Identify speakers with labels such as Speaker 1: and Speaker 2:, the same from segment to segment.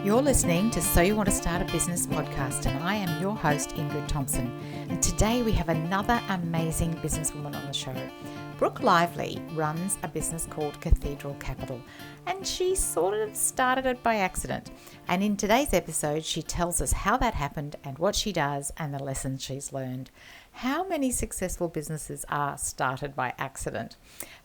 Speaker 1: You're listening to So You Want to Start a Business podcast, and I am your host, Ingrid Thompson. And today we have another amazing businesswoman on the show. Brooke Lively runs a business called Cathedral Capital, and she sort of started it by accident. And in today's episode, she tells us how that happened and what she does and the lessons she's learned. How many successful businesses are started by accident?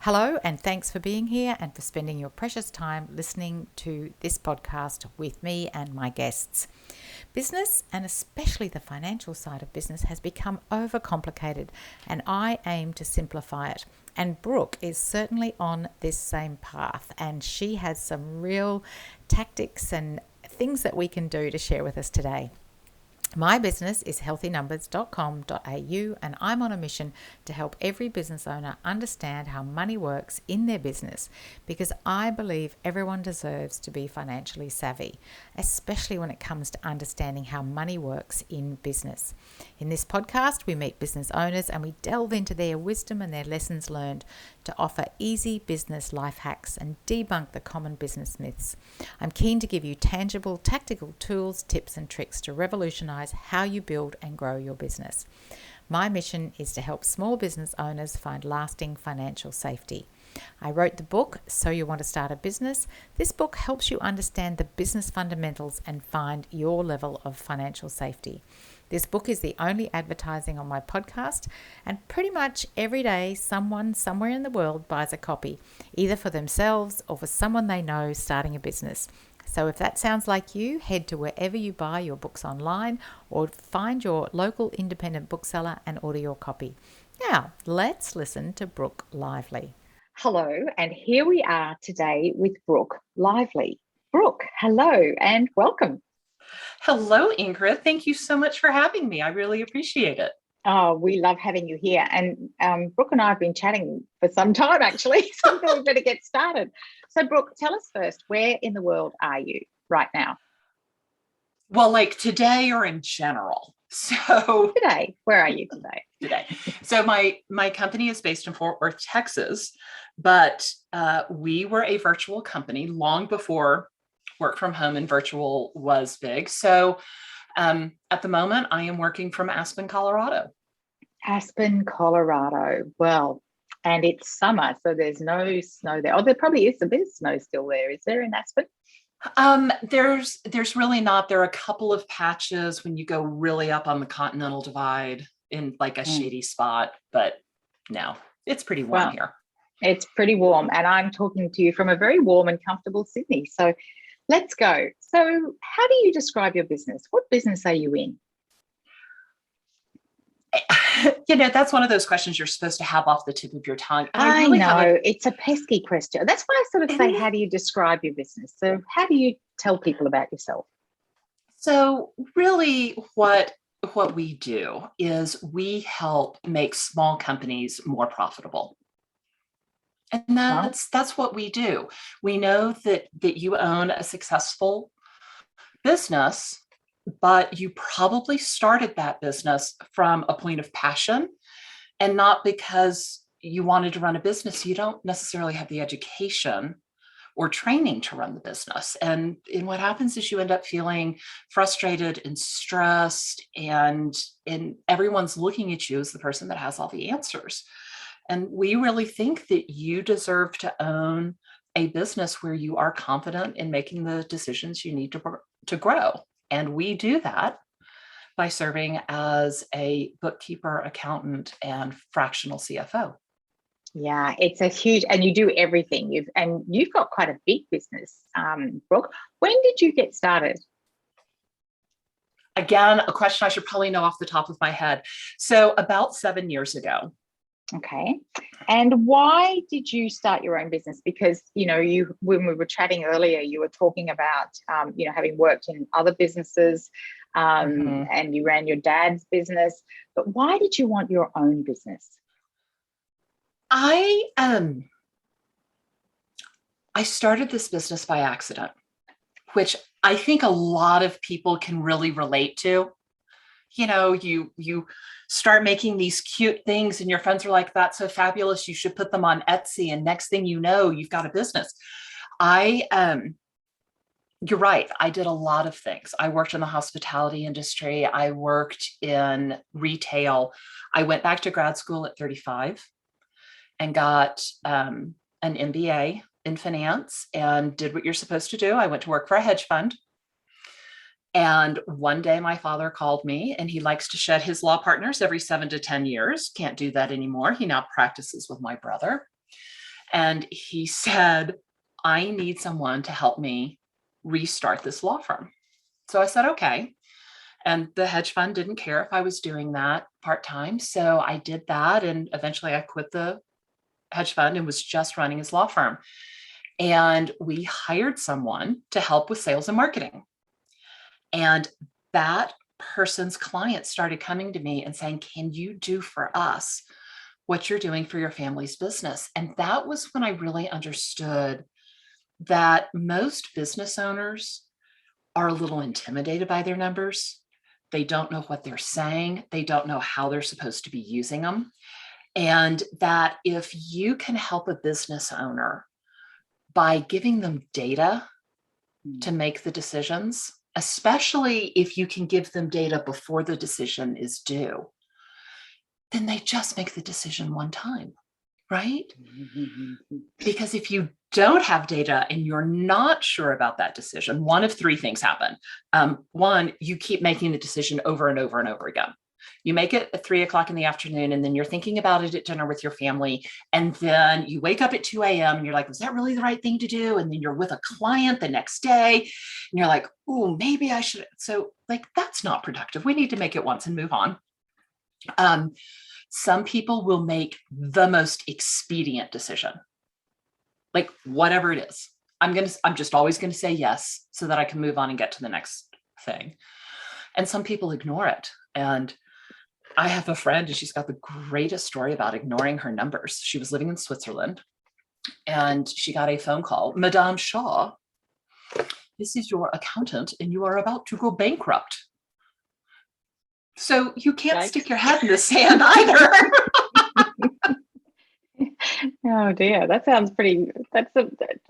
Speaker 1: Hello, and thanks for being here and for spending your precious time listening to this podcast with me and my guests. Business, and especially the financial side of business, has become overcomplicated, and I aim to simplify it. And Brooke is certainly on this same path, and she has some real tactics and things that we can do to share with us today. My business is healthynumbers.com.au, and I'm on a mission to help every business owner understand how money works in their business, because I believe everyone deserves to be financially savvy, especially when it comes to understanding how money works in business. In this podcast, we meet business owners and we delve into their wisdom and their lessons learned to offer easy business life hacks and debunk the common business myths. I'm keen to give you tangible, tactical tools, tips, and tricks to revolutionize how you build and grow your business. My mission is to help small business owners find lasting financial safety. I wrote the book, So You Want to Start a Business. This book helps you understand the business fundamentals and find your level of financial safety. This book is the only advertising on my podcast, and pretty much every day someone somewhere in the world buys a copy, either for themselves or for someone they know starting a business. So if that sounds like you, head to wherever you buy your books online or find your local independent bookseller and order your copy. Now, let's listen to Brooke Lively. Hello, and here we are today with Brooke Lively. Brooke, hello and welcome.
Speaker 2: Hello, Ingrid. Thank you so much for having me. I really appreciate it.
Speaker 1: Oh, we love having you here. And Brooke and I have been chatting for some time, actually, so we better get started. So, Brooke, tell us first, where in the world are you right now?
Speaker 2: Well, like today or in general? So
Speaker 1: today, where are you today?
Speaker 2: Today. So my company is based in Fort Worth, Texas, but we were a virtual company long before work from home and virtual was big. So at the moment, I am working from Aspen, Colorado.
Speaker 1: Aspen, Colorado. Well, and it's summer, so there's no snow there. Oh, there probably is a bit of snow still there. Is there in Aspen?
Speaker 2: There's really not. There are a couple of patches when you go really up on the Continental Divide in like a shady spot, but no, it's pretty warm here.
Speaker 1: It's pretty warm, and I'm talking to you from a very warm and comfortable Sydney. So let's go. So how do you describe your business? What business are you in?
Speaker 2: That's one of those questions you're supposed to have off the tip of your tongue.
Speaker 1: I know, it's a pesky question. That's why I sort of say, how do you describe your business? So how do you tell people about yourself?
Speaker 2: So really what we do is we help make small companies more profitable. And that's what we do. We know that you own a successful business, but you probably started that business from a point of passion and not because you wanted to run a business. You don't necessarily have the education or training to run the business. And what happens is you end up feeling frustrated and stressed, and everyone's looking at you as the person that has all the answers. And we really think that you deserve to own a business where you are confident in making the decisions you need to grow. And we do that by serving as a bookkeeper, accountant, and fractional CFO.
Speaker 1: Yeah, it's a huge, and you do everything. You've got quite a big business, Brooke. When did you get started?
Speaker 2: Again, a question I should probably know off the top of my head. So about 7 years ago.
Speaker 1: Okay. And why did you start your own business? Because, when we were chatting earlier, you were talking about, having worked in other businesses and you ran your dad's business. But why did you want your own business?
Speaker 2: I started this business by accident, which I think a lot of people can really relate to. You start making these cute things and your friends are like, that's so fabulous, you should put them on Etsy. And next thing you know, you've got a business. I You're right. I did a lot of things. I worked in the hospitality industry. I worked in retail. I went back to grad school at 35 and got an MBA in finance and did what you're supposed to do. I went to work for a hedge fund. And one day my father called me, and he likes to shed his law partners every 7 to 10 years. Can't do that anymore. He now practices with my brother. And he said, I need someone to help me restart this law firm. So I said, okay. And the hedge fund didn't care if I was doing that part-time. So I did that. And eventually I quit the hedge fund and was just running his law firm. And we hired someone to help with sales and marketing. And that person's clients started coming to me and saying, can you do for us what you're doing for your family's business? And that was when I really understood that most business owners are a little intimidated by their numbers. They don't know what they're saying. They don't know how they're supposed to be using them. And that if you can help a business owner by giving them data to make the decisions, especially if you can give them data before the decision is due, then they just make the decision one time, right? Because if you don't have data and you're not sure about that decision, one of three things happen. One, you keep making the decision over and over and over again. You make it at 3 o'clock in the afternoon, and then you're thinking about it at dinner with your family. And then you wake up at 2 a.m. and you're like, was that really the right thing to do? And then you're with a client the next day and you're like, oh, maybe I should. So like, that's not productive. We need to make it once and move on. Some people will make the most expedient decision, like whatever it is. I'm just always going to say yes so that I can move on and get to the next thing. And some people ignore it. And I have a friend, and she's got the greatest story about ignoring her numbers. She was living in Switzerland and she got a phone call. Madame Shaw, this is your accountant and you are about to go bankrupt. So you can't stick your head in the sand either.
Speaker 3: Oh dear, that sounds pretty.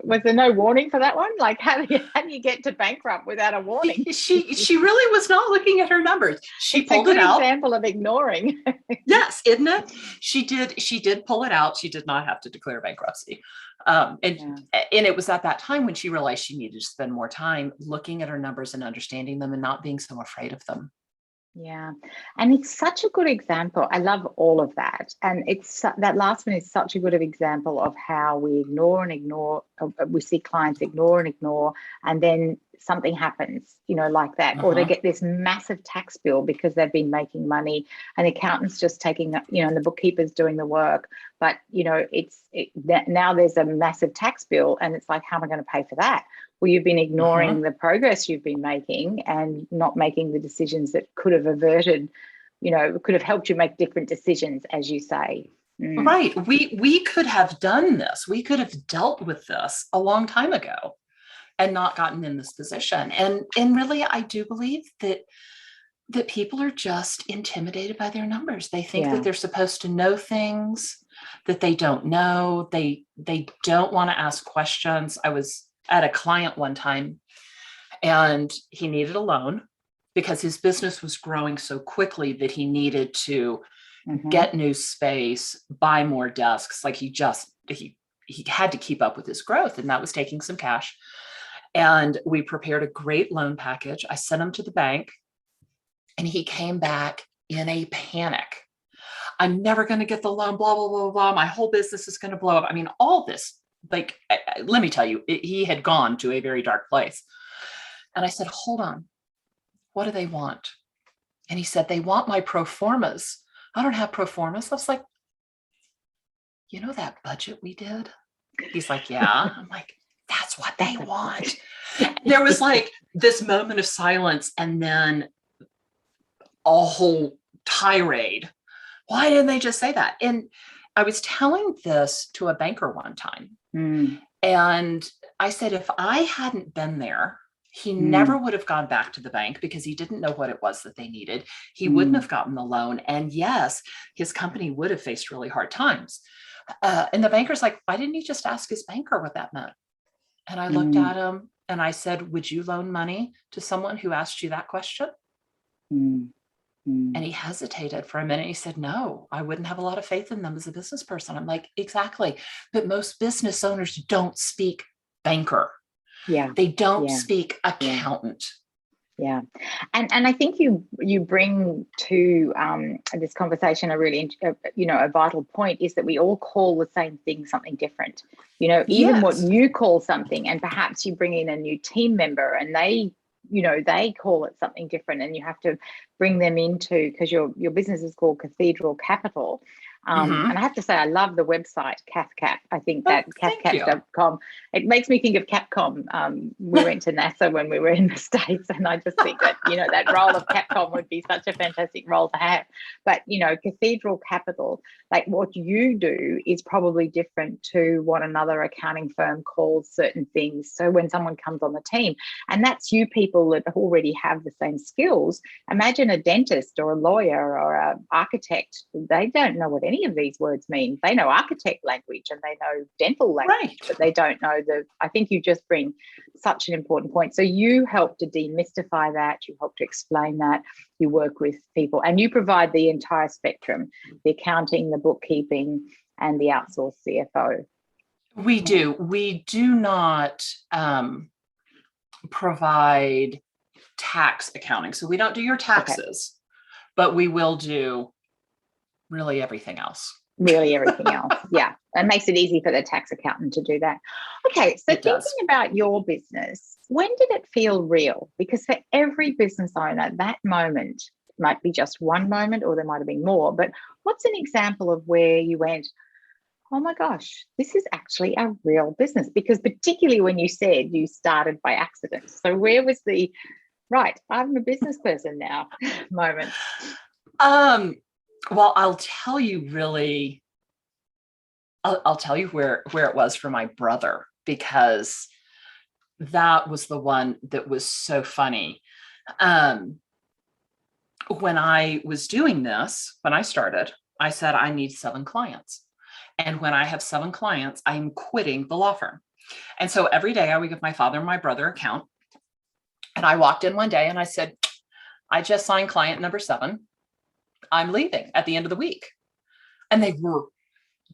Speaker 3: Was there no warning for that one? Like, how do you get to bankrupt without a warning?
Speaker 2: She really was not looking at her numbers. She
Speaker 3: it's
Speaker 2: pulled
Speaker 3: a good
Speaker 2: it out.
Speaker 3: Example of ignoring.
Speaker 2: Yes, isn't it? She did pull it out. She did not have to declare bankruptcy. And it was at that time when she realized she needed to spend more time looking at her numbers and understanding them and not being so afraid of them.
Speaker 3: Yeah. And it's such a good example. I love all of that. And that last one is such a good example of how we ignore and ignore. We see clients ignore and ignore, and then something happens, like that, or they get this massive tax bill because they've been making money and the accountant's just taking, and the bookkeeper's doing the work. But, now there's a massive tax bill and it's like, how am I going to pay for that? Well, you've been ignoring the progress you've been making and not making the decisions that could have averted, could have helped you make different decisions, as you say.
Speaker 2: Right. We could have done this. We could have dealt with this a long time ago and not gotten in this position. And really, I do believe that people are just intimidated by their numbers. They think that they're supposed to know things that they don't know. They don't want to ask questions. I was at a client one time and he needed a loan because his business was growing so quickly that he needed to get new space, buy more desks. Like he had to keep up with his growth, and that was taking some cash. And we prepared a great loan package. I sent him to the bank and he came back in a panic. I'm never going to get the loan, blah, blah, blah, blah. My whole business is going to blow up. I mean, all this, like, let me tell you, he had gone to a very dark place. And I said, hold on, what do they want? And he said, they want my pro formas. I don't have pro formas. I was like, that budget we did? He's like, yeah. I'm like, that's what they want. There was like this moment of silence and then a whole tirade. Why didn't they just say that? And I was telling this to a banker one time. And I said, if I hadn't been there, he never would have gone back to the bank because he didn't know what it was that they needed. He wouldn't have gotten the loan. And yes, his company would have faced really hard times. And the banker's like, why didn't he just ask his banker what that meant? And I looked at him And I said, would you loan money to someone who asked you that question?
Speaker 3: Mm.
Speaker 2: And he hesitated for a minute. He said, no, I wouldn't have a lot of faith in them as a business person. I'm like, exactly. But most business owners don't speak banker.
Speaker 3: Yeah.
Speaker 2: They don't
Speaker 3: Yeah.
Speaker 2: speak accountant.
Speaker 3: Yeah. And I think you bring to this conversation a really, a vital point, is that we all call the same thing something different. Even what
Speaker 2: Yes.
Speaker 3: you call something, and perhaps you bring in a new team member and they call it something different, and you have to bring them into, because your business is called Cathedral Capital. And I have to say, I love the website CathCap. I think that
Speaker 2: Thank you.
Speaker 3: cathcap.com, it makes me think of Capcom. We went to NASA when we were in the States, and I just think that, that role of Capcom would be such a fantastic role to have. But, Cathedral Capital, like what you do is probably different to what another accounting firm calls certain things. So when someone comes on the team, and that's you people that already have the same skills, imagine a dentist or a lawyer or an architect. They don't know what any of these words mean. They know architect language and they know dental language,
Speaker 2: Right.
Speaker 3: but they don't know I think you just bring such an important point. So you help to demystify that, you help to explain that, you work with people, and you provide the entire spectrum, the accounting, the bookkeeping, and the outsourced CFO.
Speaker 2: We do. We do not provide tax accounting. So we don't do your taxes, but we will do really everything else.
Speaker 3: Really everything else. Yeah. It makes it easy for the tax accountant to do that. Okay. So thinking about your business, when did it feel real? Because for every business owner, that moment might be just one moment, or there might have been more. But what's an example of where you went, oh my gosh, this is actually a real business? Because particularly when you said you started by accident. So where was the, right, I'm a business person now moment?
Speaker 2: Well, I'll tell you really, I'll tell you where it was for my brother, because that was the one that was so funny. When I was doing this, when I started, I said, I need 7 clients. And when I have 7 clients, I'm quitting the law firm. And so every day I would give my father and my brother a count. And I walked in one day and I said, I just signed client number 7. I'm leaving at the end of the week. And they were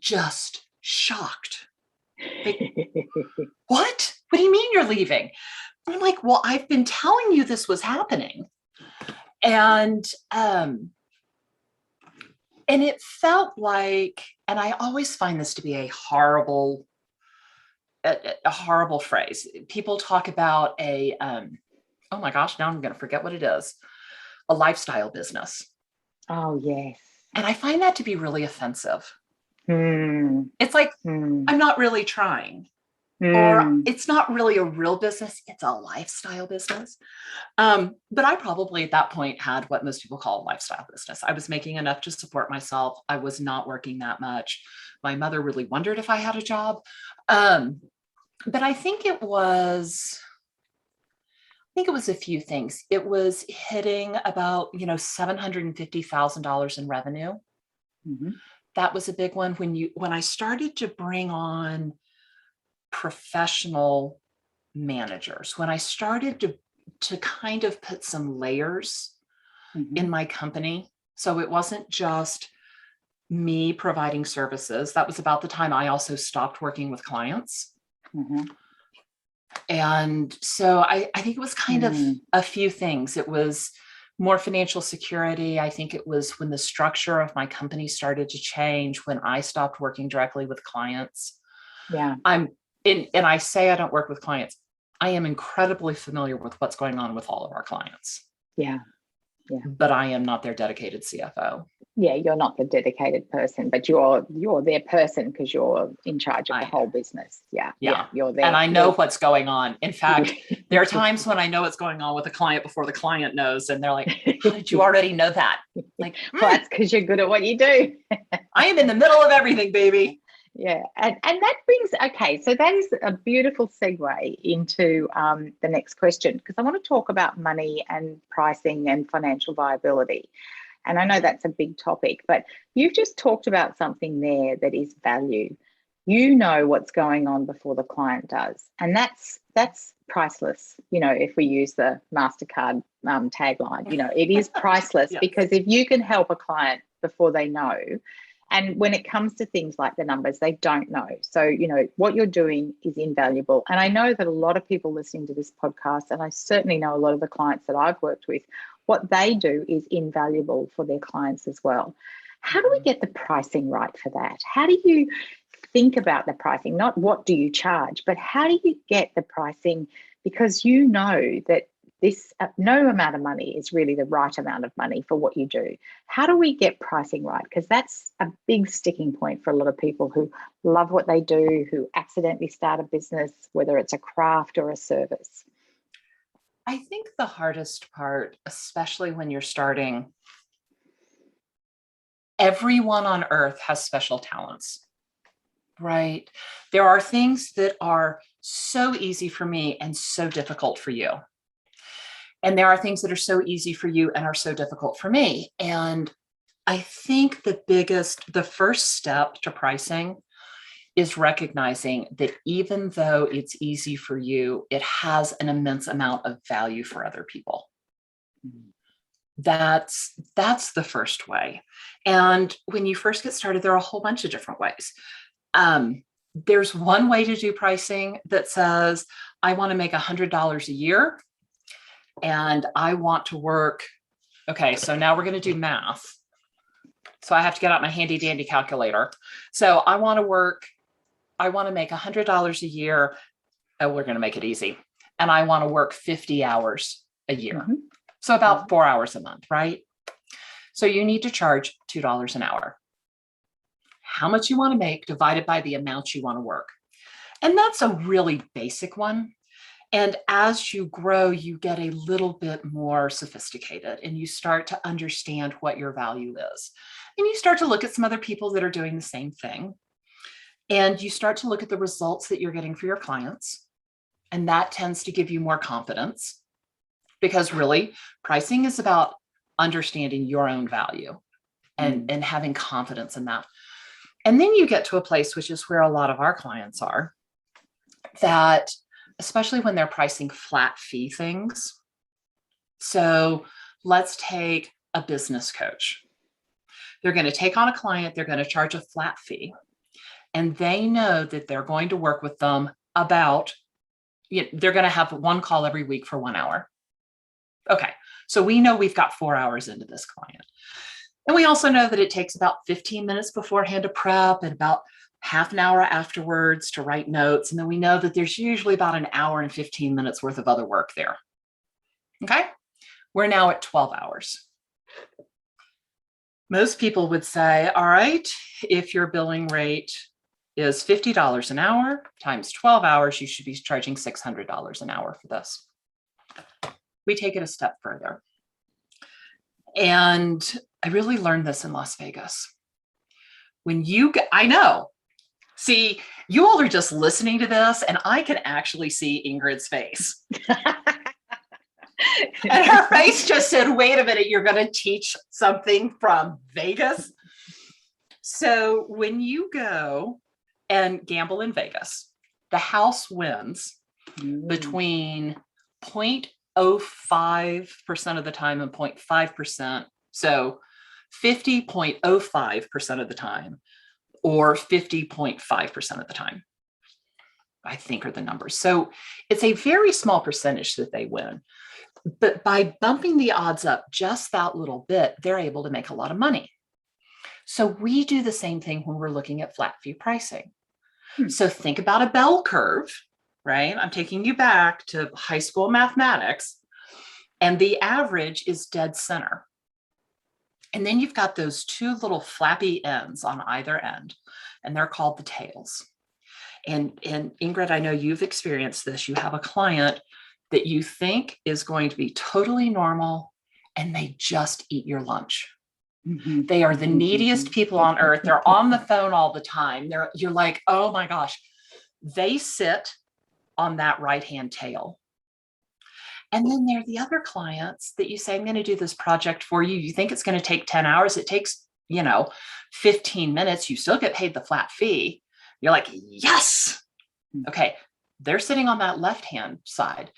Speaker 2: just shocked. Like, what? What do you mean you're leaving? And I'm like, well, I've been telling you this was happening. And it felt like, and I always find this to be a horrible phrase. People talk about oh my gosh, now I'm going to forget what it is. A lifestyle business.
Speaker 3: Oh, yes.
Speaker 2: And I find that to be really offensive. It's like, I'm not really trying. Or it's not really a real business. It's a lifestyle business. But I probably at that point had what most people call a lifestyle business. I was making enough to support myself. I was not working that much. My mother really wondered if I had a job. But I think it was a few things. It was hitting about, $750,000 in revenue.
Speaker 3: Mm-hmm.
Speaker 2: That was a big one. When I started to bring on professional managers, when I started to kind of put some layers in my company. So it wasn't just me providing services. That was about the time I also stopped working with clients. And so I think it was kind of a few things. It was more financial security. I think it was when the structure of my company started to change, when I stopped working directly with clients.
Speaker 3: Yeah.
Speaker 2: And I say I don't work with clients. I am incredibly familiar with what's going on with all of our clients.
Speaker 3: Yeah. Yeah.
Speaker 2: But I am not their dedicated CFO.
Speaker 3: Yeah, you're not the dedicated person, but you're their person because you're in charge of the whole business. Yeah. You're there.
Speaker 2: And I know what's going on. In fact, there are times when I know what's going on with a client before the client knows, and they're like, how did you already know that? Like,
Speaker 3: well, that's because you're good at what you do.
Speaker 2: I am in the middle of everything, baby.
Speaker 3: Yeah. And that brings, okay, so that is a beautiful segue into the next question, because I want to talk about money and pricing and financial viability. And I know that's a big topic, but you've just talked about something there that is value. You know what's going on before the client does. And that's priceless, if we use the MasterCard tagline, it is priceless.
Speaker 2: Yes.
Speaker 3: Because if you can help a client before they know, and when it comes to things like the numbers, they don't know. So, what you're doing is invaluable. And I know that a lot of people listening to this podcast, and I certainly know a lot of the clients that I've worked with, what they do is invaluable for their clients as well. How do we get the pricing right for that? How do you think about the pricing? Not what do you charge, but how do you get the pricing? Because you know that this no amount of money is really the right amount of money for what you do. How do we get pricing right? Because that's a big sticking point for a lot of people who love what they do, who accidentally start a business, whether it's a craft or a service.
Speaker 2: I think the hardest part, especially when you're starting, everyone on earth has special talents, right? There are things that are so easy for me and so difficult for you. And there are things that are so easy for you and are so difficult for me. And I think the first step to pricing is recognizing that even though it's easy for you, it has an immense amount of value for other people. That's the first way. And when you first get started, there are a whole bunch of different ways. There's one way to do pricing that says, I want to make $100 a year and I want to work. Okay, so now we're going to do math. So I have to get out my handy dandy calculator. So I want to make $100 a year. Oh, we're going to make it easy. And I want to work 50 hours a year. Mm-hmm. So about 4 hours a month, right? So you need to charge $2 an hour. How much you want to make divided by the amount you want to work. And that's a really basic one. And as you grow, you get a little bit more sophisticated and you start to understand what your value is. And you start to look at some other people that are doing the same thing. And you start to look at the results that you're getting for your clients. And that tends to give you more confidence, because really pricing is about understanding your own value and having confidence in that. And then you get to a place, which is where a lot of our clients are, that especially when they're pricing flat fee things. So let's take a business coach. They're going to take on a client, they're going to charge a flat fee, and they know that they're going to work with them they're going to have one call every week for 1 hour. Okay, so we know we've got 4 hours into this client. And we also know that it takes about 15 minutes beforehand to prep and about half an hour afterwards to write notes. And then we know that there's usually about an hour and 15 minutes worth of other work there. Okay, we're now at 12 hours. Most people would say, all right, if your billing rate is $50 an hour times 12 hours, you should be charging $600 an hour for this. We take it a step further. And I really learned this in Las Vegas. I know, see, you all are just listening to this and I can actually see Ingrid's face. And her face just said, wait a minute, you're going to teach something from Vegas? So when you go and gamble in Vegas, the house wins between 0.05% of the time and 0.5%. So 50.05% of the time or 50.5% of the time, I think are the numbers. So it's a very small percentage that they win. But by bumping the odds up just that little bit, they're able to make a lot of money. So we do the same thing when we're looking at flat fee pricing. So think about a bell curve, right? I'm taking you back to high school mathematics, and the average is dead center. And then you've got those two little flappy ends on either end, and they're called the tails. And Ingrid, I know you've experienced this. You have a client that you think is going to be totally normal, and they just eat your lunch. Mm-hmm. They are the neediest people on earth. They're on the phone all the time. You're like, oh my gosh, they sit on that right-hand tail. And then there are the other clients that you say, I'm going to do this project for you. You think it's going to take 10 hours. It takes, 15 minutes. You still get paid the flat fee. You're like, yes. Okay. They're sitting on that left-hand side.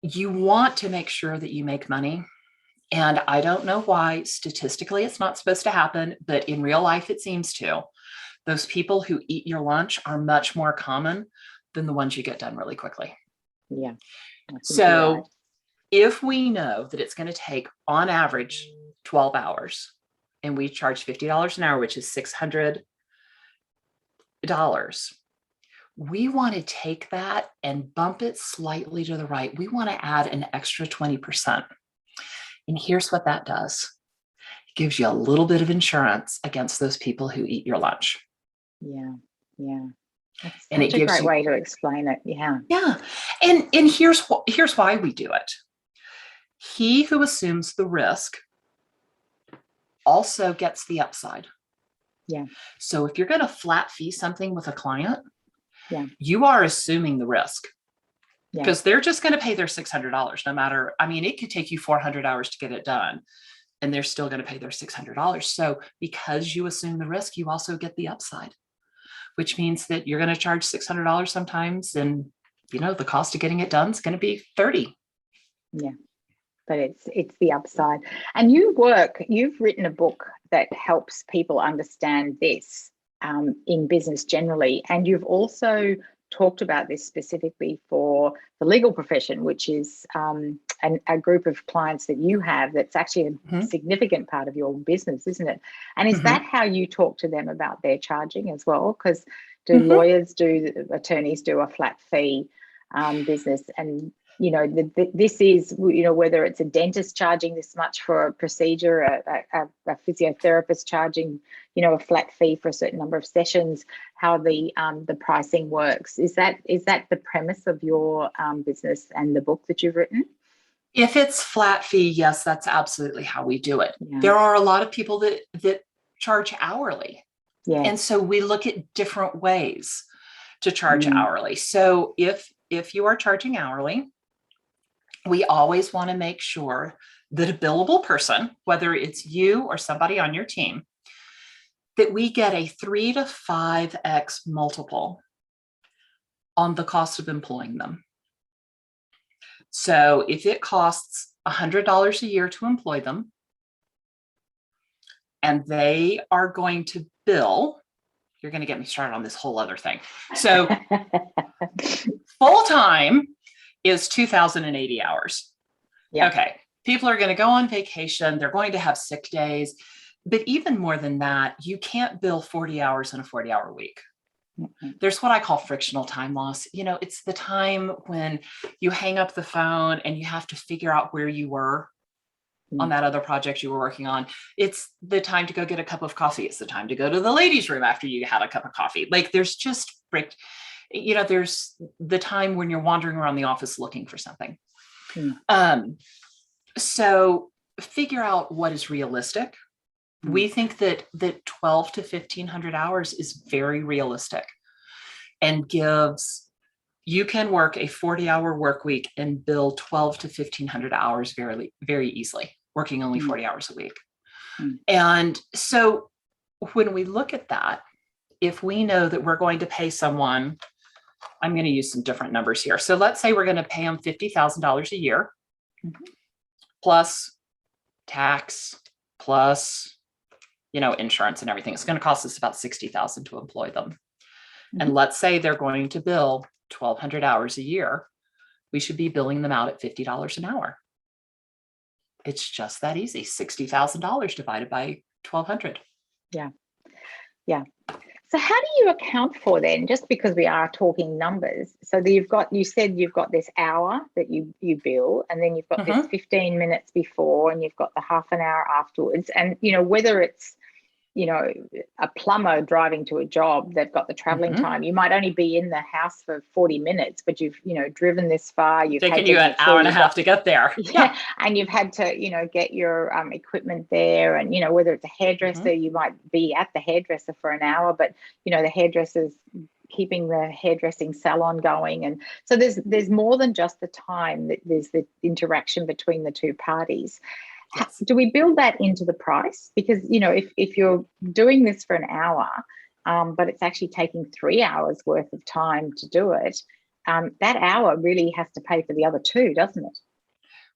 Speaker 2: You want to make sure that you make money. And I don't know why statistically it's not supposed to happen, but in real life, it seems to. Those people who eat your lunch are much more common than the ones you get done really quickly.
Speaker 3: Yeah.
Speaker 2: So if we know that it's going to take on average 12 hours and we charge $50 an hour, which is $600, we want to take that and bump it slightly to the right. We want to add an extra 20%. And here's what that does. It gives you a little bit of insurance against those people who eat your lunch.
Speaker 3: Yeah. Yeah. That's
Speaker 2: And
Speaker 3: such a great way to explain it. Yeah.
Speaker 2: Yeah. And here's why we do it. He who assumes the risk also gets the upside.
Speaker 3: Yeah.
Speaker 2: So if you're going to flat fee something with a client,
Speaker 3: yeah,
Speaker 2: you are assuming the risk.
Speaker 3: Yeah.
Speaker 2: Because they're just going to pay their $600 no matter. I mean, it could take you 400 hours to get it done and they're still going to pay their $600. So because you assume the risk, you also get the upside, which means that you're going to charge $600 sometimes. And, the cost of getting it done is going to be $30.
Speaker 3: Yeah. But it's the upside. And you've written a book that helps people understand this in business generally. And you've also talked about this specifically for the legal profession, which is a group of clients that you have that's actually a significant part of your business, isn't it? And is that how you talk to them about their charging as well? Because attorneys do a flat fee business, and this is, whether it's a dentist charging this much for a procedure, a physiotherapist charging, a flat fee for a certain number of sessions, how the pricing works. Is that the premise of your business and the book that you've written?
Speaker 2: If it's flat fee, yes, that's absolutely how we do it.
Speaker 3: Yeah.
Speaker 2: There are a lot of people that charge hourly.
Speaker 3: Yeah.
Speaker 2: And so we look at different ways to charge hourly. So if you are charging hourly, we always want to make sure that a billable person, whether it's you or somebody on your team, that we get a 3 to 5x multiple on the cost of employing them. So if it costs $100 a year to employ them, and they are going to bill, you're going to get me started on this whole other thing. So full-time is 2,080 hours.
Speaker 3: Yeah.
Speaker 2: Okay. People are going to go on vacation. They're going to have sick days. But even more than that, you can't bill 40 hours in a 40-hour week. There's what I call frictional time loss. It's the time when you hang up the phone and you have to figure out where you were on that other project you were working on. It's the time to go get a cup of coffee. It's the time to go to the ladies' room after you had a cup of coffee. Like there's just there's the time when you're wandering around the office looking for something. So figure out what is realistic. We think that 12 to 1,500 hours is very realistic and you can work a 40-hour work week and bill 12 to 1,500 hours very, very easily, working only 40 hours a week. And so when we look at that, if we know that we're going to pay someone, I'm going to use some different numbers here. So let's say we're going to pay them $50,000 a year, plus tax, plus, insurance and everything. It's going to cost us about $60,000 to employ them. And let's say they're going to bill 1,200 hours a year. We should be billing them out at $50 an hour. It's just that easy. $60,000 divided by 1,200.
Speaker 3: Yeah. Yeah. So how do you account for then, just because we are talking numbers? So you said you've got this hour that you bill, and then you've got this 15 minutes before, and you've got the half an hour afterwards. And, whether it's, a plumber driving to a job, they've got the traveling time. You might only be in the house for 40 minutes, but you've, driven this far. You've
Speaker 2: taken you an hour and a half to get there.
Speaker 3: Yeah. And you've had to, get your equipment there. And, whether it's a hairdresser, you might be at the hairdresser for an hour, but, the hairdresser's keeping the hairdressing salon going. And so there's more than just the time. There's the interaction between the two parties. Yes. Do we build that into the price? Because, if you're doing this for an hour but it's actually taking 3 hours worth of time to do it, that hour really has to pay for the other 2, doesn't it?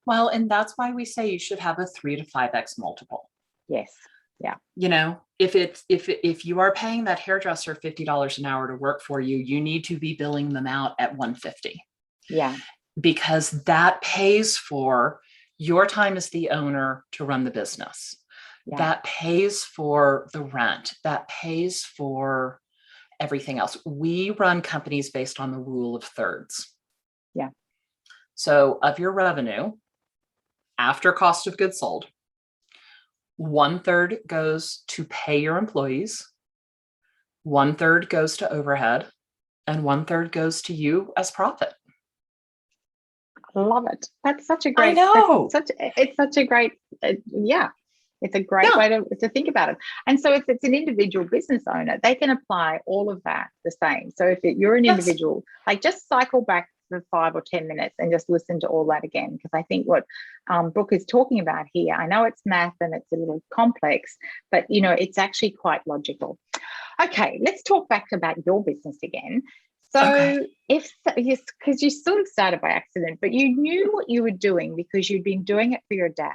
Speaker 2: Well, and that's why we say you should have a 3 to 5x multiple.
Speaker 3: Yes. Yeah.
Speaker 2: You know, if you are paying that hairdresser $50 an hour to work for you, you need to be billing them out at $150.
Speaker 3: Yeah.
Speaker 2: Because that pays for your time as the owner to run the business.
Speaker 3: Yeah.
Speaker 2: That pays for the rent. That pays for everything else. We run companies based on the rule of thirds.
Speaker 3: Yeah.
Speaker 2: So of your revenue, after cost of goods sold, 1/3 goes to pay your employees, 1/3 goes to overhead, and 1/3 goes to you as profit.
Speaker 3: Love it. That's such a great,
Speaker 2: I know.
Speaker 3: It's such a great, yeah. It's a great way to think about it. And so if it's an individual business owner, they can apply all of that the same. So if you're an individual, like just cycle back for 5 or 10 minutes and just listen to all that again. Because I think what Brooke is talking about here, I know it's math and it's a little complex, but it's actually quite logical. Okay, let's talk back about your business again. So because you sort of started by accident, but you knew what you were doing because you'd been doing it for your dad.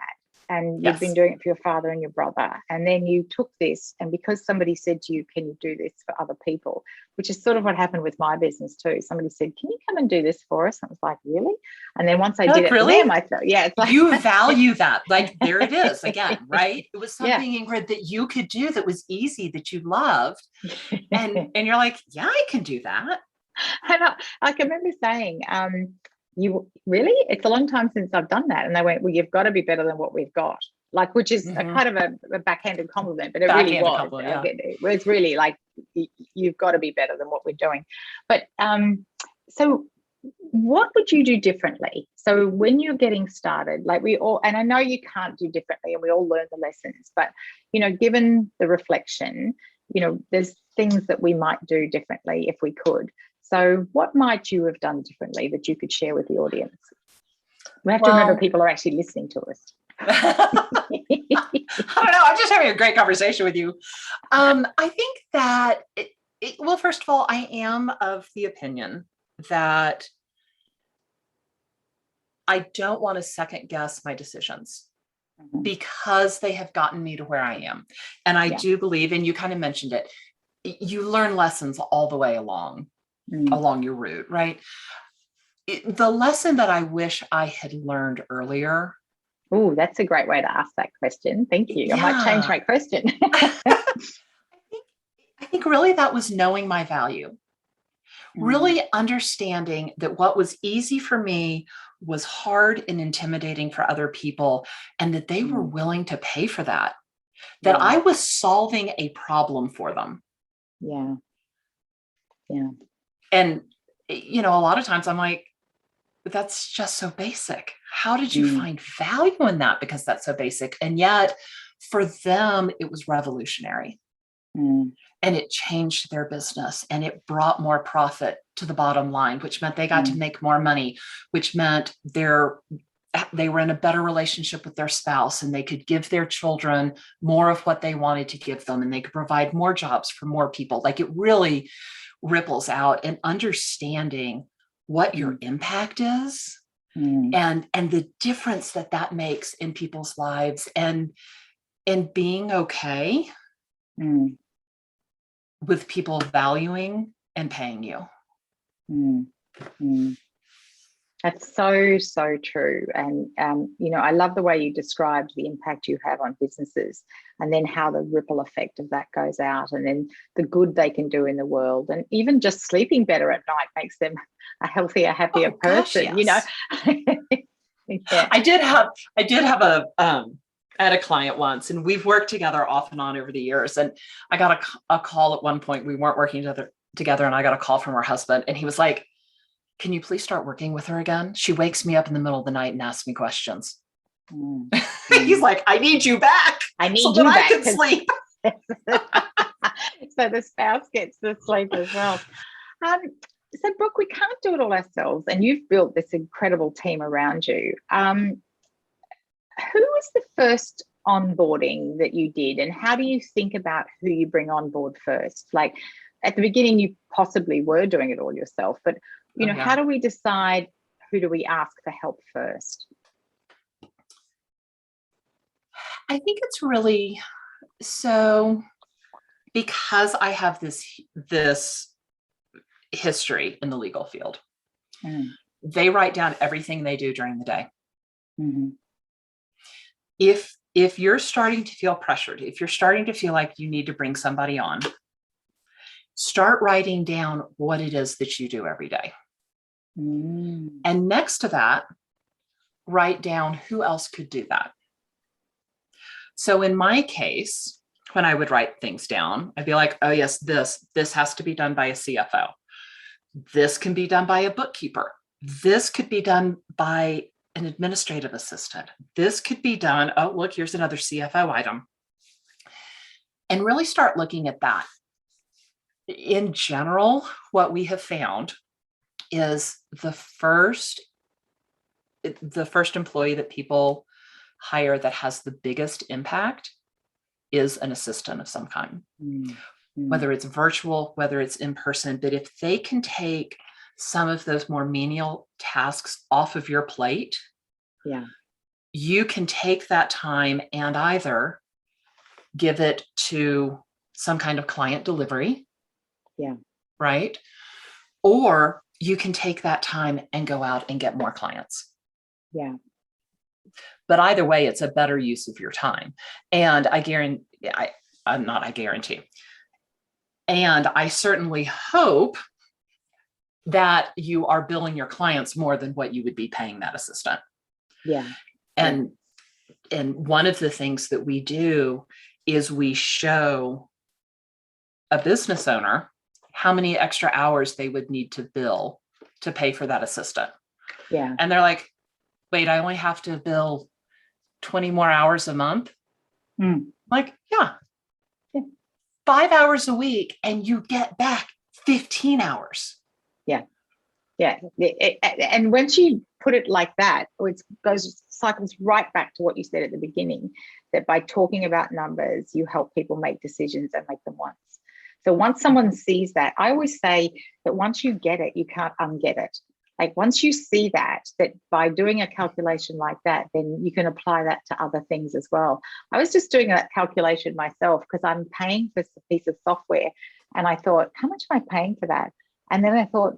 Speaker 3: And you've been doing it for your father and your brother. And then you took this, and because somebody said to you, can you do this for other people? Which is sort of what happened with my business too. Somebody said, can you come and do this for us? And I was like, really? And then once I did it for them, I thought, yeah. It's like,
Speaker 2: you value that. Like, there it is again, right? It was something, Ingrid, that you could do that was easy, that you loved. And you're like, yeah, I can do that.
Speaker 3: And I can remember saying, you really, it's a long time since I've done that. And they went, well, you've got to be better than what we've got, like, which is a kind of a backhanded compliment, but it really was. It was really like, you've got to be better than what we're doing. But so what would you do differently? So when you're getting started, like we all, and I know you can't do differently and we all learn the lessons, but, given the reflection, there's things that we might do differently if we could. So what might you have done differently that you could share with the audience? We have to remember people are actually listening to us.
Speaker 2: I don't know. I'm just having a great conversation with you. I think that, well, first of all, I am of the opinion that I don't want to second guess my decisions because they have gotten me to where I am. And I do believe, and you kind of mentioned it, you learn lessons all the way along your route, right? The lesson that I wish I had learned earlier.
Speaker 3: Oh, that's a great way to ask that question. Thank you. Yeah. I might change my question.
Speaker 2: I think really that was knowing my value. Really understanding that what was easy for me was hard and intimidating for other people, and that they were willing to pay for that. That I was solving a problem for them.
Speaker 3: Yeah.
Speaker 2: And, a lot of times I'm like, but that's just so basic. How did you find value in that? Because that's so basic. And yet for them, it was revolutionary. And it changed their business, and it brought more profit to the bottom line, which meant they got to make more money, which meant they were in a better relationship with their spouse, and they could give their children more of what they wanted to give them, and they could provide more jobs for more people. Like, it really ripples out, and understanding what your impact is and the difference that makes in people's lives, and being okay with people valuing and paying you.
Speaker 3: That's so, so true. And, I love the way you described the impact you have on businesses, and then how the ripple effect of that goes out, and then the good they can do in the world. And even just sleeping better at night makes them a healthier, happier person,
Speaker 2: yes. I did have I had a client once, and we've worked together off and on over the years. And I got a call at one point. We weren't working together, and I got a call from her husband, and he was like, can you please start working with her again? She wakes me up in the middle of the night and asks me questions. He's like, I need you back.
Speaker 3: I need
Speaker 2: so
Speaker 3: you
Speaker 2: that
Speaker 3: back.
Speaker 2: I can sleep.
Speaker 3: So the spouse gets to sleep as well. So Brooke, we can't do it all ourselves, and you've built this incredible team around you. Who was the first onboarding that you did, and how do you think about who you bring on board first? Like at the beginning, you possibly were doing it all yourself, but how do we decide who do we ask for help first?
Speaker 2: I think it's really so, because I have this history in the legal field. They write down everything they do during the day. If you're starting to feel pressured, if you're starting to feel like you need to bring somebody on, start writing down what it is that you do every day. And next to that, write down who else could do that. So in my case, when I would write things down, I'd be like, oh yes, this has to be done by a CFO. This can be done by a bookkeeper. This could be done by an administrative assistant. This could be done, oh, look, here's another CFO item. And really start looking at that. In general, what we have found is the first employee that people hire that has the biggest impact is an assistant of some kind, whether it's virtual, whether it's in person. But if they can take some of those more menial tasks off of your plate, you can take that time and either give it to some kind of client delivery, right? Or you can take that time and go out and get more clients. But either way, it's a better use of your time. And I certainly hope that you are billing your clients more than what you would be paying that assistant. And one of the things that we do is we show a business owner how many extra hours they would need to bill to pay for that assistant. And they're like, wait, I only have to bill 20 more hours a month? Like, 5 hours a week and you get back 15 hours.
Speaker 3: And once you put it like that, it cycles right back to what you said at the beginning, that by talking about numbers, you help people make decisions and make them once. So once someone sees that, I always say that once you get it, you can't unget it. Like once you see that by doing a calculation like that, then you can apply that to other things as well. I was just doing that calculation myself because I'm paying for a piece of software, and I thought, how much am I paying for that? And then I thought,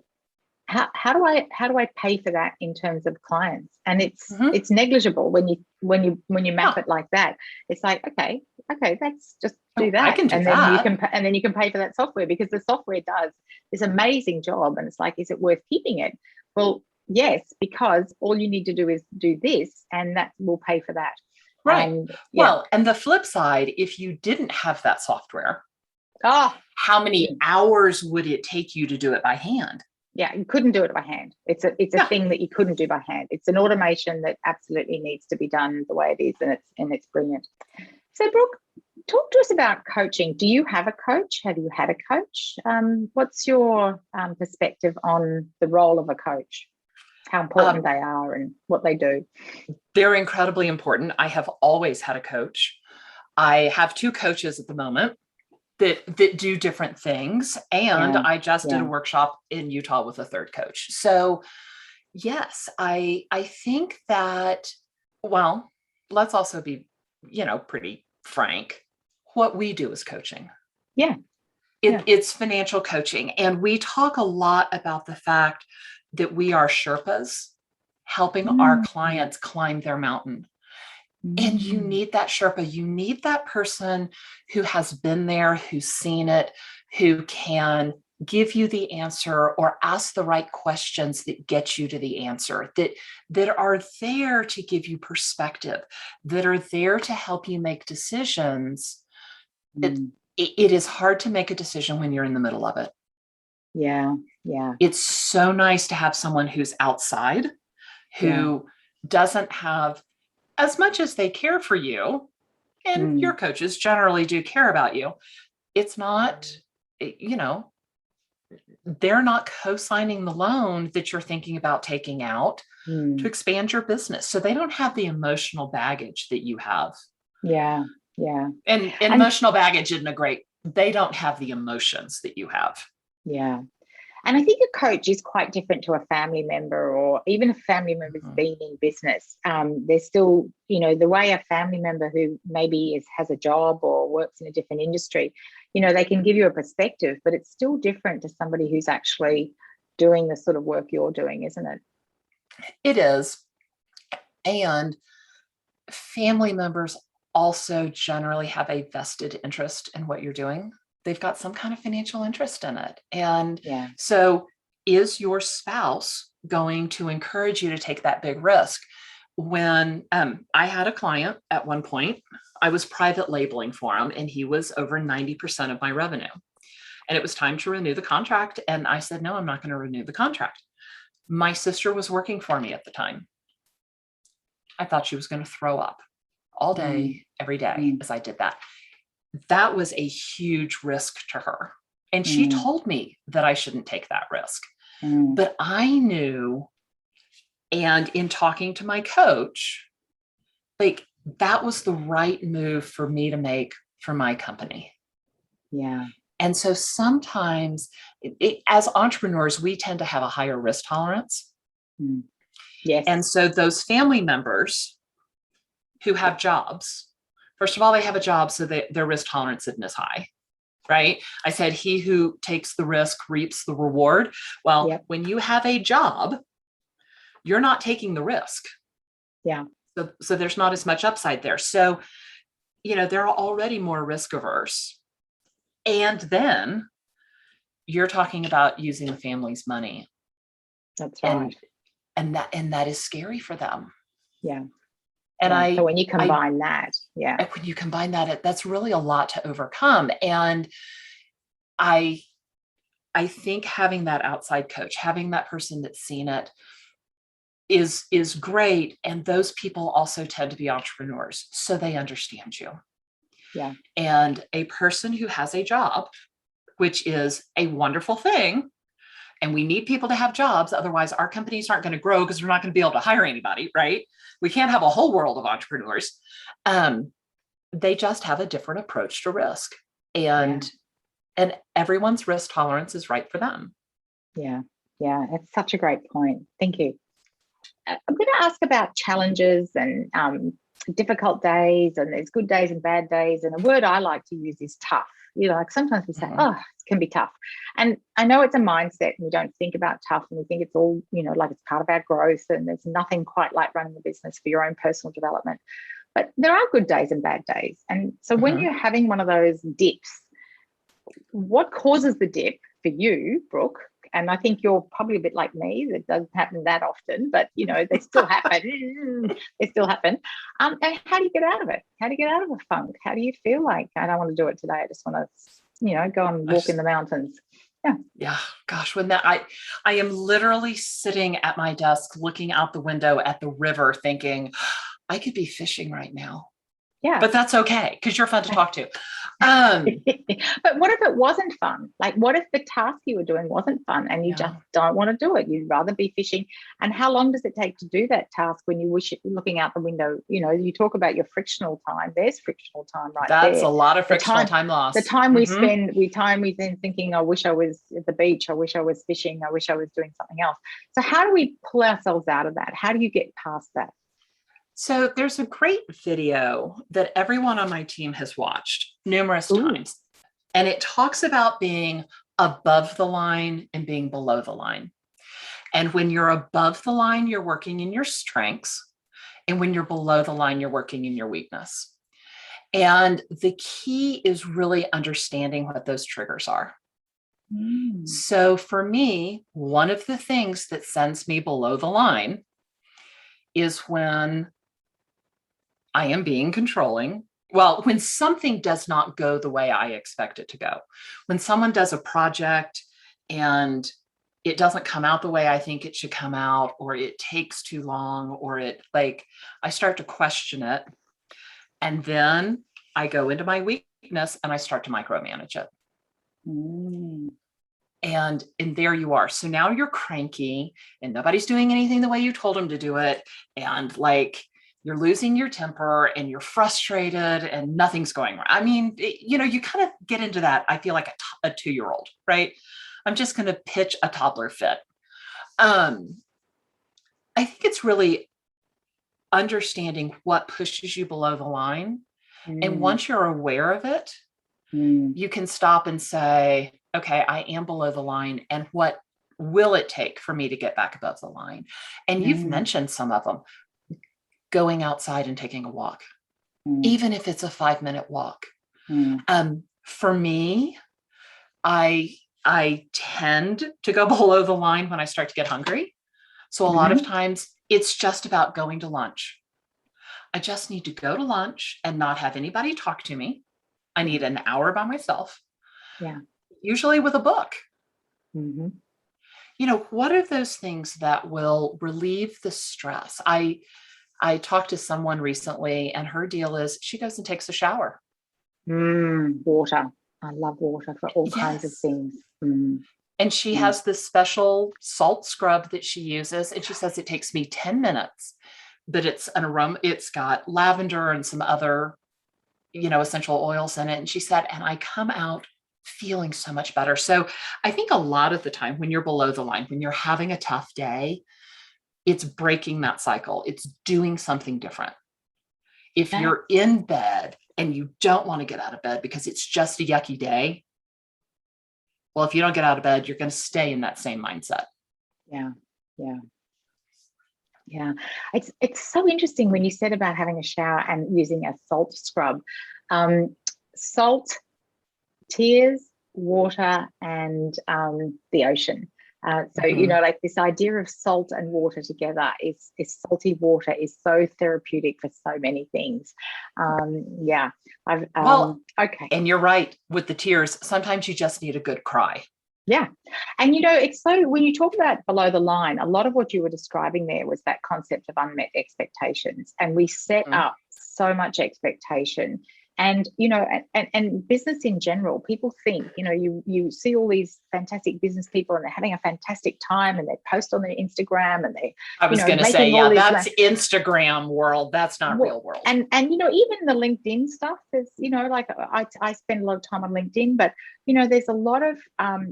Speaker 3: how do I pay for that in terms of clients? And it's negligible when you map it like that. It's like, okay, let's just do that.
Speaker 2: I can do that.
Speaker 3: Then you can pay for that software, because the software does this amazing job. And it's like, is it worth keeping it? Well, yes, because all you need to do is do this, and that will pay for that.
Speaker 2: Right. Well, and the flip side, if you didn't have that software, how many hours would it take you to do it by hand?
Speaker 3: You couldn't do it by hand. It's a thing that you couldn't do by hand. It's an automation that absolutely needs to be done the way it is, and it's brilliant. So, Brooke, talk to us about coaching. Do you have a coach? Have you had a coach? What's your perspective on the role of a coach? How important they are and what they do?
Speaker 2: They're incredibly important. I have always had a coach. I have 2 coaches at the moment that do different things. And I just did a workshop in Utah with a 3rd coach. So yes, I think that, well, let's also be, pretty frank. What we do is coaching. It's financial coaching. And we talk a lot about the fact that we are Sherpas helping our clients climb their mountain. And you need that Sherpa. You need that person who has been there, who's seen it, who can give you the answer or ask the right questions that get you to the answer, that are there to give you perspective, that are there to help you make decisions. It is hard to make a decision when you're in the middle of it. It's so nice to have someone who's outside, who doesn't have, as much as they care for you, and your coaches generally do care about you, it's not, they're not co-signing the loan that you're thinking about taking out to expand your business. So they don't have the emotional baggage that you have
Speaker 3: Yeah. Yeah.
Speaker 2: And emotional baggage isn't they don't have the emotions that you have.
Speaker 3: Yeah. And I think a coach is quite different to a family member, or even if a family member's been in business. There's still, the way a family member who maybe has a job or works in a different industry, they can give you a perspective, but it's still different to somebody who's actually doing the sort of work you're doing, isn't it?
Speaker 2: It is. And family members also generally have a vested interest in what you're doing. They've got some kind of financial interest in it. And so is your spouse going to encourage you to take that big risk? When I had a client at one point, I was private labeling for him, and he was over 90% of my revenue. And it was time to renew the contract. And I said, no, I'm not going to renew the contract. My sister was working for me at the time. I thought she was going to throw up all day, every day as I did that. That was a huge risk to her. And she told me that I shouldn't take that risk. But I knew, and in talking to my coach, like that was the right move for me to make for my company.
Speaker 3: Yeah.
Speaker 2: And so sometimes as entrepreneurs, we tend to have a higher risk tolerance.
Speaker 3: Yes.
Speaker 2: And so those family members who have jobs, first of all, they have a job, so their risk tolerance isn't as high, right? I said, he who takes the risk reaps the reward. Well, when you have a job, you're not taking the risk.
Speaker 3: Yeah.
Speaker 2: So there's not as much upside there. So, they're already more risk averse. And then you're talking about using the family's money.
Speaker 3: That's right.
Speaker 2: And that is scary for them.
Speaker 3: Yeah.
Speaker 2: And
Speaker 3: so when you combine when
Speaker 2: you combine that, that's really a lot to overcome. And I think having that outside coach, having that person that's seen it is great. And those people also tend to be entrepreneurs, so they understand you.
Speaker 3: Yeah.
Speaker 2: And a person who has a job, which is a wonderful thing, and we need people to have jobs. Otherwise, our companies aren't going to grow because we're not going to be able to hire anybody, right? We can't have a whole world of entrepreneurs. They just have a different approach to risk. And everyone's risk tolerance is right for them.
Speaker 3: Yeah. Yeah. It's such a great point. Thank you. I'm going to ask about challenges and difficult days, and there's good days and bad days. And a word I like to use is tough. Like sometimes we say, it can be tough. And I know it's a mindset, and we don't think about tough, and we think it's all, like it's part of our growth, and there's nothing quite like running a business for your own personal development. But there are good days and bad days. And so when you're having one of those dips, what causes the dip for you, Brooke? And I think you're probably a bit like me. It doesn't happen that often, but they still happen. They still happen. And how do you get out of it? How do you get out of a funk? How do you feel like, I don't want to do it today, I just want to, go and walk in the mountains?
Speaker 2: Yeah. Gosh, when I am literally sitting at my desk, looking out the window at the river, thinking, I could be fishing right now.
Speaker 3: Yeah.
Speaker 2: But that's okay, because you're fun to talk to.
Speaker 3: But what if it wasn't fun? Like, what if the task you were doing wasn't fun and you just don't want to do it? You'd rather be fishing. And how long does it take to do that task when you wish looking out the window? You talk about your frictional time. There's frictional time right there.
Speaker 2: That's a lot of frictional time lost.
Speaker 3: The time we spend, we then thinking, I wish I was at the beach. I wish I was fishing. I wish I was doing something else. So how do we pull ourselves out of that? How do you get past that?
Speaker 2: So there's a great video that everyone on my team has watched numerous times. And it talks about being above the line and being below the line. And when you're above the line, you're working in your strengths. And when you're below the line, you're working in your weakness. And the key is really understanding what those triggers are. So for me, one of the things that sends me below the line is when I am being controlling. Well, when something does not go the way I expect it to go, when someone does a project and it doesn't come out the way I think it should come out, or it takes too long, or I start to question it. And then I go into my weakness and I start to micromanage it. And there you are. So now you're cranky and nobody's doing anything the way you told them to do it. And you're losing your temper and you're frustrated and nothing's going right. I mean, you kind of get into that. I feel like a 2-year-old, right? I'm just going to pitch a toddler fit. I think it's really understanding what pushes you below the line. And once you're aware of it, you can stop and say, okay, I am below the line. And what will it take for me to get back above the line? And you've mentioned some of them. Going outside and taking a walk, even if it's a 5-minute walk. For me, I tend to go below the line when I start to get hungry. So a lot of times it's just about going to lunch. I just need to go to lunch and not have anybody talk to me. I need an hour by myself.
Speaker 3: Yeah.
Speaker 2: Usually with a book. What are those things that will relieve the stress? I talked to someone recently and her deal is she goes and takes a shower.
Speaker 3: Water. I love water for all kinds of things.
Speaker 2: And she has this special salt scrub that she uses. And she says it takes me 10 minutes, but it's an aroma. It's got lavender and some other, essential oils in it. And she said, and I come out feeling so much better. So I think a lot of the time when you're below the line, when you're having a tough day, it's breaking that cycle. It's doing something different. If you're in bed and you don't want to get out of bed because it's just a yucky day, well, if you don't get out of bed, you're going to stay in that same mindset.
Speaker 3: Yeah. It's so interesting when you said about having a shower and using a salt scrub. Salt, tears, water, and the ocean. Like this idea of salt and water together is salty water is so therapeutic for so many things. Okay.
Speaker 2: And you're right with the tears. Sometimes you just need a good cry.
Speaker 3: Yeah. And, it's so when you talk about below the line, a lot of what you were describing there was that concept of unmet expectations. And we set up so much expectation. And, and business in general, people think, you see all these fantastic business people and they're having a fantastic time and they post on their Instagram and
Speaker 2: I was going to say, that's Instagram world. That's not real world.
Speaker 3: And, even the LinkedIn stuff is, I spend a lot of time on LinkedIn, but, there's a lot of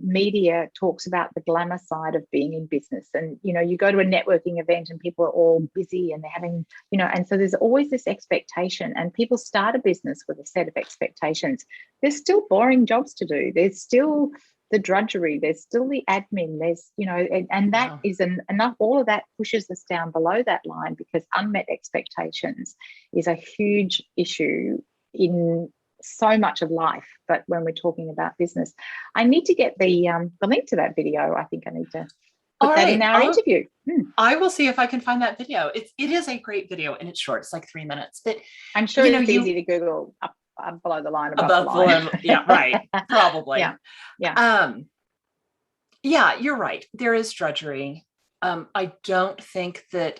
Speaker 3: media talks about the glamour side of being in business. And, you go to a networking event and people are all busy and they're having, and so there's always this expectation and people start a business with a set of expectations. There's still boring jobs to do. There's still the drudgery. There's still the admin. There's, and that is enough. All of that pushes us down below that line because unmet expectations is a huge issue in so much of life. But when we're talking about business, I need to get the link to that video. I think I need to put that in our interview.
Speaker 2: I will see if I can find that video. It is a great video and it's short. It's like 3 minutes, but
Speaker 3: I'm sure it's easy to Google up below the line, above the line.
Speaker 2: Yeah, right. Probably.
Speaker 3: Yeah.
Speaker 2: Yeah, you're right. There is drudgery. I don't think that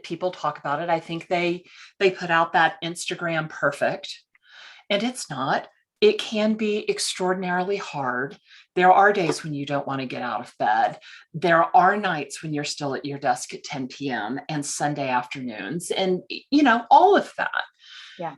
Speaker 2: people talk about it. I think they put out that Instagram perfect, and it's not. It can be extraordinarily hard. There are days when you don't want to get out of bed. There are nights when you're still at your desk at 10 p.m. and Sunday afternoons and, all of that.
Speaker 3: Yeah.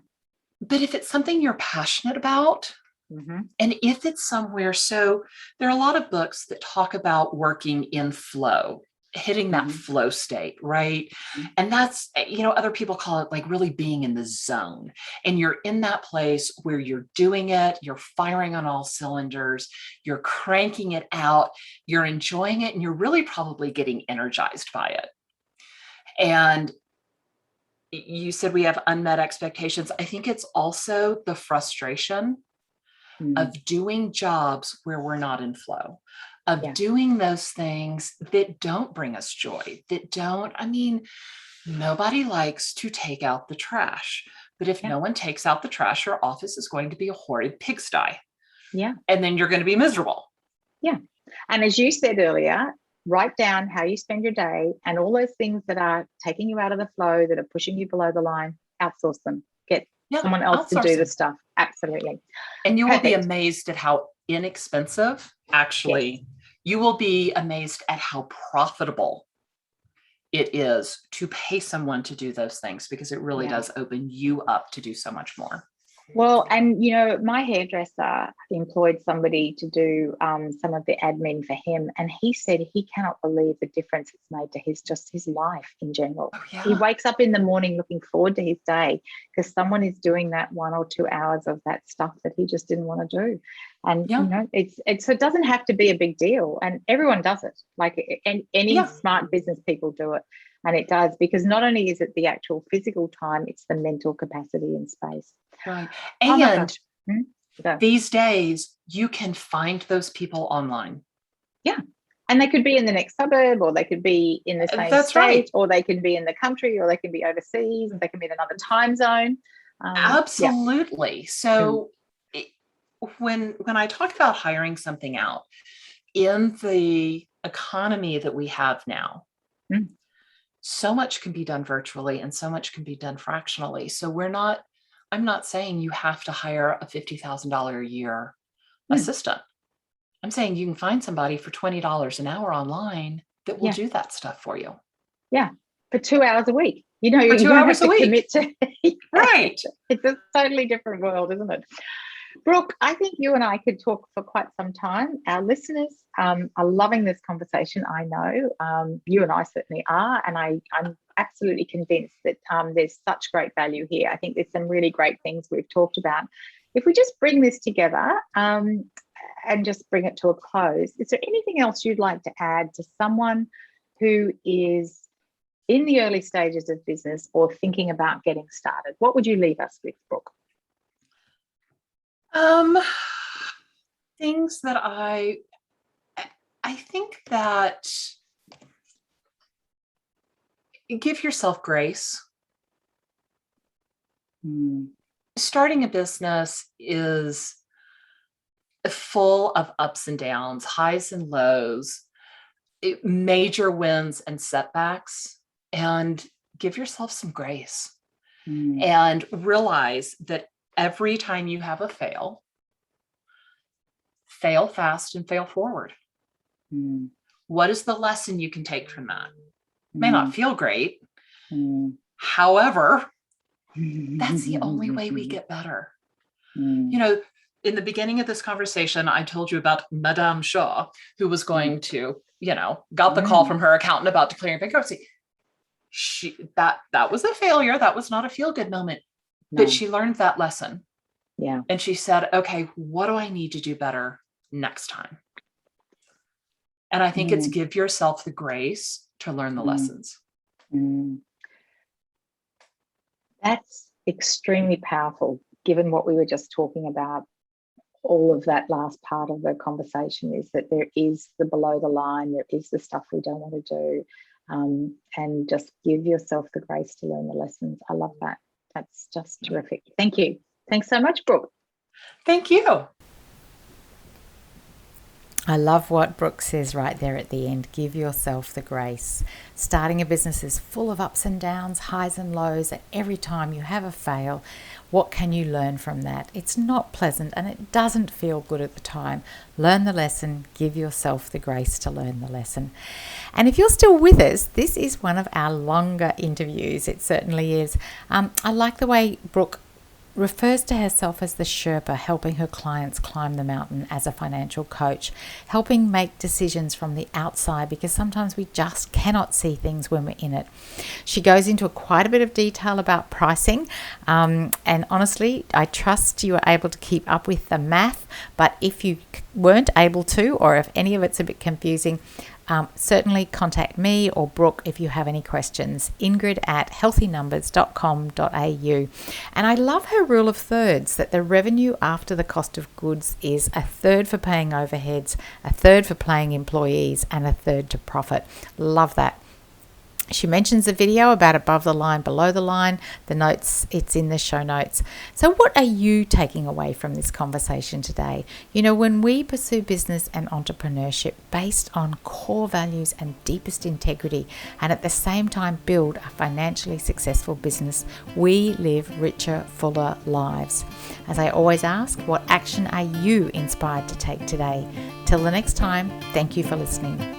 Speaker 2: But if it's something you're passionate about, and if it's somewhere, so there are a lot of books that talk about working in flow, hitting that flow state, right? And that's, other people call it like really being in the zone. And you're in that place where you're doing it, you're firing on all cylinders, you're cranking it out, you're enjoying it, and you're really probably getting energized by it. And you said we have unmet expectations. I think it's also the frustration of doing jobs where we're not in flow, of doing those things that don't bring us joy, nobody likes to take out the trash, but if no one takes out the trash, your office is going to be a horrid pigsty.
Speaker 3: Yeah.
Speaker 2: And then you're going to be miserable.
Speaker 3: Yeah. And as you said earlier, write down how you spend your day and all those things that are taking you out of the flow, that are pushing you below the line, outsource them. Get someone else to do the stuff. Absolutely.
Speaker 2: And you will be amazed at how inexpensive, actually, you will be amazed at how profitable it is to pay someone to do those things, because it really does open you up to do so much more.
Speaker 3: Well, and my hairdresser employed somebody to do some of the admin for him, and he said he cannot believe the difference it's made to his life in general.
Speaker 2: Oh, yeah.
Speaker 3: He wakes up in the morning looking forward to his day because someone is doing that 1 or 2 hours of that stuff that he just didn't want to do. And it's so it doesn't have to be a big deal, and everyone does it. Like any smart business people do it. And it does, because not only is it the actual physical time, it's the mental capacity and space.
Speaker 2: Right. And these days, you can find those people online.
Speaker 3: Yeah. And they could be in the next suburb, or they could be in the same state, or they can be in the country, or they can be overseas, and they can be in another time zone.
Speaker 2: Absolutely. So when I talk about hiring something out, in the economy that we have now, so much can be done virtually and so much can be done fractionally. So I'm not saying you have to hire a $50,000 a year assistant. I'm saying you can find somebody for $20 an hour online that will do that stuff for you. Yeah.
Speaker 3: For 2 hours a week. For
Speaker 2: 2 hours a week.
Speaker 3: Commit to
Speaker 2: Right.
Speaker 3: It's a totally different world, isn't it? Brooke, I think you and I could talk for quite some time. Our listeners are loving this conversation. I know you and I certainly are, and I'm absolutely convinced that there's such great value here. I think there's some really great things we've talked about. If we just bring this together and just bring it to a close, is there anything else you'd like to add to someone who is in the early stages of business or thinking about getting started? What would you leave us with, Brooke?
Speaker 2: Things that I think that give yourself grace. Starting a business is full of ups and downs, highs and lows, major wins and setbacks, and give yourself some grace and realize that every time you have a fail fast and fail forward. What is the lesson you can take from that? May not feel great. However, that's the only way we get better. In the beginning of this conversation, I told you about Madame Shaw, who was going to, got the call from her accountant about declaring bankruptcy. That was a failure. That was not a feel-good moment. No. But she learned that lesson.
Speaker 3: Yeah.
Speaker 2: And she said, okay, what do I need to do better next time? And I think it's give yourself the grace to learn the lessons.
Speaker 3: That's extremely powerful, given what we were just talking about. All of that last part of the conversation is that there is the below the line, there is the stuff we don't want to do, and just give yourself the grace to learn the lessons. I love that. That's just terrific. Thank you. Thanks so much, Brooke.
Speaker 2: Thank you.
Speaker 1: I love what Brooke says right there at the end. Give yourself the grace. Starting a business is full of ups and downs, highs and lows. And every time you have a fail, what can you learn from that? It's not pleasant and it doesn't feel good at the time. Learn the lesson. Give yourself the grace to learn the lesson. And if you're still with us, this is one of our longer interviews. It certainly is. I like the way Brooke refers to herself as the Sherpa, helping her clients climb the mountain as a financial coach, helping make decisions from the outside, because sometimes we just cannot see things when we're in it. She goes into quite a bit of detail about pricing, and honestly, I trust you are able to keep up with the math, but if you weren't able to, or if any of it's a bit confusing, certainly contact me or Brooke if you have any questions. Ingrid@healthynumbers.com.au. And I love her rule of thirds, that the revenue after the cost of goods is a third for paying overheads, a third for paying employees, and a third to profit. Love that. She mentions a video about above the line, below the line, the notes, it's in the show notes. So what are you taking away from this conversation today? When we pursue business and entrepreneurship based on core values and deepest integrity, and at the same time build a financially successful business, we live richer, fuller lives. As I always ask, what action are you inspired to take today? Till the next time, thank you for listening.